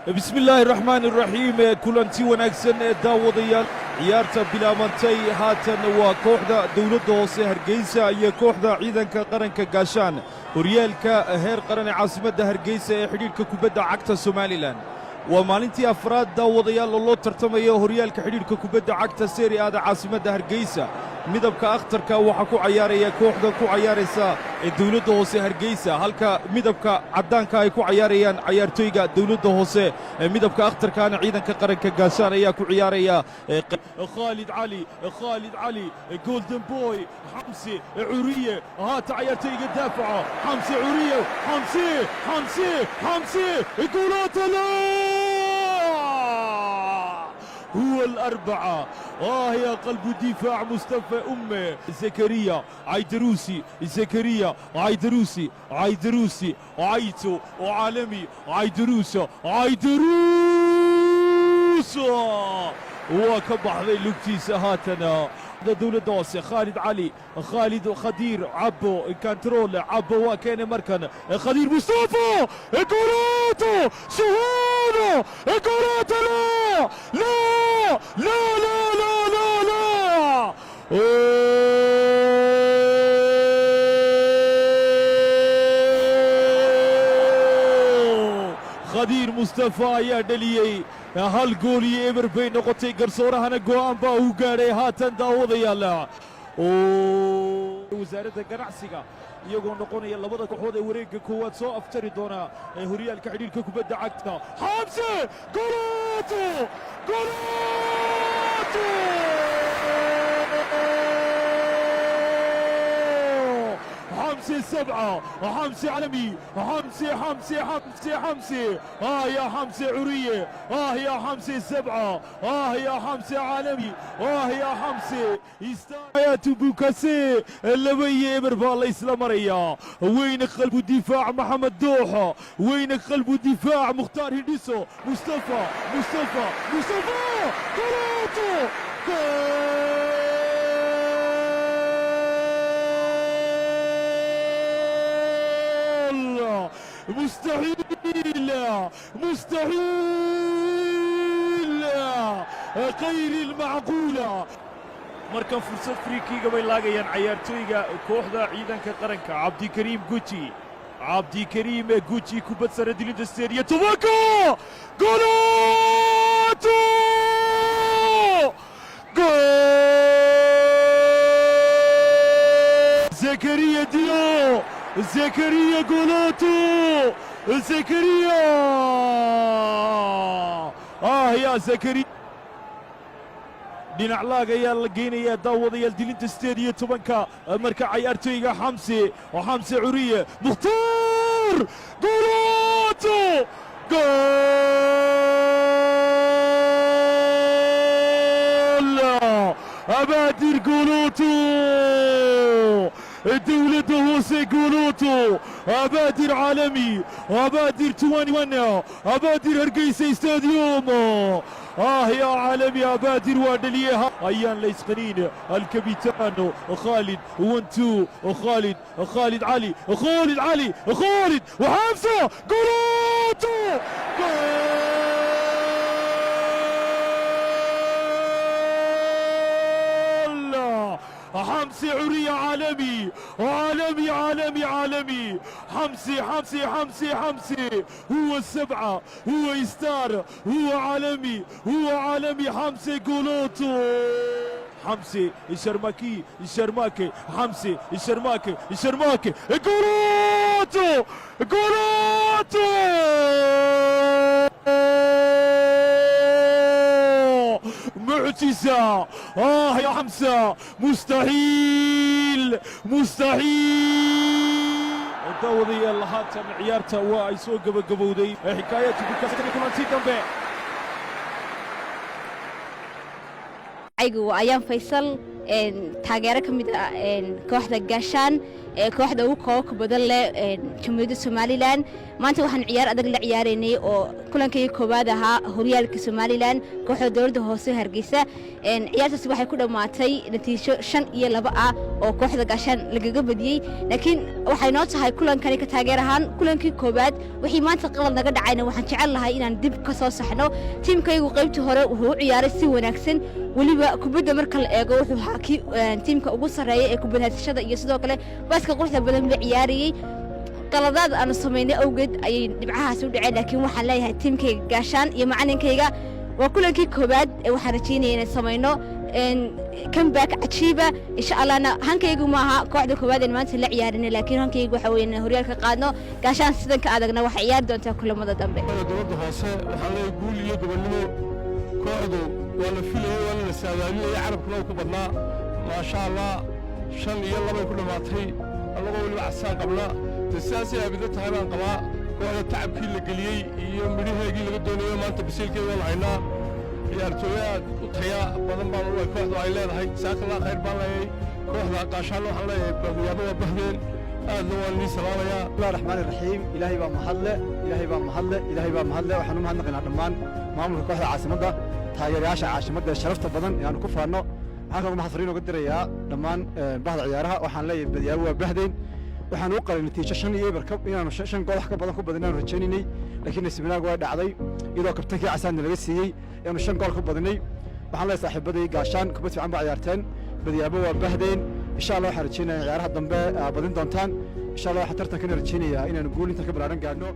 بسم الله الرحمن الرحيم كلنتي وناكسن داوديال ciyaarta bilaabantay haatan waa kooxda dawladda hoose Hargeysa iyo kooxda ciidanka qaranka gaashaan horyaalka heer qaran ee caasimadda Hargeysa ee xidhiidhka kubadda cagta Somaliland waa maalintii afraad daawadayaal loo tartamayo horyaalka xidhiidhka kubadda cagta Serie A caasimadda Hargeysa midabka akhtarka waxa ku ciyaaraya kooxda ku ciyaaraysa ee dawladda hoose Hargeysa halka midabka cadaanka ay ku ciyaarayaan ciyaartoyga dawladda hoose ee midabka akhtarkaana ciidanka qaranka gaashaan ayaa ku ciyaaraya خالد علي جولدن بوي حمزة عورية هات عيارتي الدافعة حمزة عورية حمزة جولات لا هو الأربعة يا قلب الدفاع مصطفى أمه زكريا عيدروسي عيتو وعالمي عيدروس وكبح ذي لوكتيس هاتنا دولة دوسي خالد خدير عبو كنترول عبو وكان مركن خدير مصطفى كوراته شهوده كوراته لا خدير مصطفى يا دليي هل قولي امر بين نقطتي قرصورها نقوان باهو قاري هاتن داوضيالا وزارة قرعسيقا iyagoo noqonaya labada kooxood ee wareegga koowaad soo aftari doona ee horyaalka xidhiidhka kubadda cagta Hamza Golato حمزة 7 حمزة علمي حمزة يا حمزة عورية يا حمزة 7 يا حمزة علمي يا حمزة يستايات بوكاسي اللوية مربال إسلام ريا وين قلب الدفاع محمد دوحة وين قلب الدفاع مختار هندسو مصطفى كوراته مستحيل غير المعقولة مركب فرصة فريكي قبل لاقيان عيارتويغا كوحدة عيدانك قرنكا عبدي كريم جوتشي كوبات سردي للدستيريا توباكا جولاتو زكريا ديو زكريا جولاتو يا زكريا dhinac laag ayaa la geenayaa daawadayaal dilinta stadiyo tobanka marka ciyaartoyga xamse curiye mukhtaar golato gool abaadir golato دولة هوسي جولوتو أبادر عالمي أبادر 21 أبادر هرقيسي استاديوم يا عالمي أبادر وادليها أيان ليس قنين الكابيتان خالد 1-2 خالد علي وحمزة جولوتو حمزة عورية عالمي حمزة هو 7 هو إستار هو عالمي حمزة جولوتو حمزة الشرماكي حمزة الشرماكي جولوتو معجزة يا حمزة مستحيل داودي الله هاتن عيارته واي سو قبودي حكايته بكاسكني كمان سي دمبه aygu ayaan Faysal taageero ka mid ah kooxda gaashaan kooxda ugu koobka badan leh jamhuuriyadda Somaliland maanta waxaan ciyaar adag la ciyaareynay oo kulankii koobaad ahaa horyaalka Somaliland kooxda dowladda hoose Hargeysa ciyaartaasi waxay ku dhamaatay natiijo 5-2 ah oo kooxda gaashaan lagaga badiyay laakiin waxay noo tahay kulankani ka taageer ahaan kulankii koobaad wixii maanta qalad naga dhacayna waxaan jecel lahay inaan dib ka soo saxno tiimkaygu qaybtii hore wuxuu u ciyaaray si wanaagsan waliba kubadda marka la eego wuxuu haaki tiimka ugu sareeyay ee kubadashada iyo sidoo kale baaska quruxda badan la ciyaariyay qaladaad aan sameynay awgeed ay dhibcahaas u dhaceen laakiin waxaan leeyahay tiimkayga gaashaan iyo macallinkayga waa kulankii koobaad ee waxaan rajaynayaa inaan sameyno comeback cajiiba insha Allahna hankaygu ma aha kooxda koobaad ee maanta la ciyaarinay laakiin hankaygu waxa weeyaan horyaalka qaadno gaashaan sidan ka adagna waxa ciyaar doontaa kulamada dambe dowladda hoose waxaan leeyahay guul iyo gobonnimo kooxdu waa la filayay waa la saadaaliyay carabkuna ku badnaa ma sha Allah 5-2 ku dhamaatay anagoo waliba casaan qabna sidaasay abida tahay baan qabaa kooxda tacabkii la geliyay iyo midhaheegii laga doonayo maanta basiilkeeda waa lahaynaa ciyaartooyaad u taya badan baan u kooxdu ay leedahay saakala khayr baan leeyahay kooxda gaashaan waxaan leeyahay badiyaabo waa bahdeen aadna waan nii salaamayaa bismillaahi raxmaani raxiim ilaahay baa mahadle waxaan u mahadnaqaynaa dhammaan maamulka kooxda caasimadda taageerayaasha caasimadda ee sharafta badan ee aan ku faanno waxaan kaloo mahad fariin uga dirayaa dhammaan bahda ciyaaraha waxaan leeyahay badiyaabo waa bahdeen waxaan u qalay natiijo 5-2 inaanu 5 gool wax ka badan ku badinaan rajaynaynay laakiin nasiibnaagu waa dhacday iyadoo kabtankii casaanna laga siiyey inaanu 5 gool ku badinay waxaan leeyahay saaxiibaday gaashaan kubad fiican baa ciyaarteen badiyaabo waa bahdeen insha Allah waxaan rajaynayaa ciyaaraha dambe badin doontaan insha Allah waxaan tartankan rajaynayaa inaanu guul inta ka balaaran gaadhno